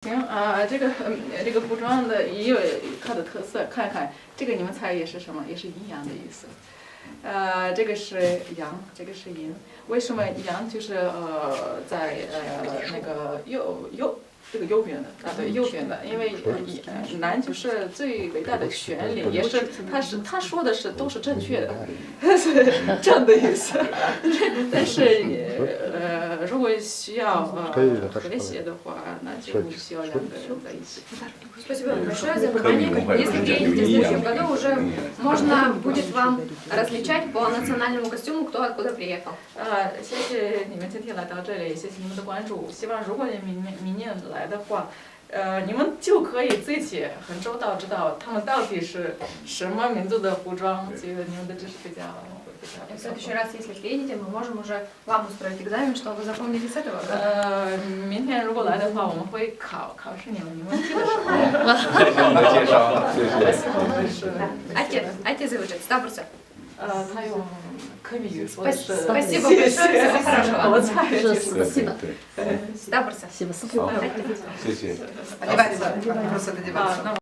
行这个服装的也有它的特色，看看这个你们猜也是什么？也是阴阳的意思。这个是阳，这个是阴。为什么阳就是在那个这个右边的对右边的，因为男就是最伟大的权利，也是他说的是都是正确的，是这样的意思。但是如果需要和谐的话，那就需要两个人在一起。Спасибо большое за внимание. Если приедете в следующем году, уже можно будет вам различать по национальному костюму, кто откуда приехал. 谢谢你们今天来到这里，谢谢你们的关注。希望如果你明年来的话，你们就可以自己很周到知道他们到底是什么民族的服装，这个你们的知识比较。В следующий раз, если приедете, мы можем уже вам устроить экзамен, чтобы вы запомнили с этого года. 明天如果来的话，我们会考试你们记得什么？谢谢你的介绍，谢谢。Отец выучит, 100%. 他用科比语说的是 Спасибо большое, всего хорошего. 我猜是спасибо. 100%. Спасибо. 好，谢谢。Одевайтесь. Просто одевайтесь.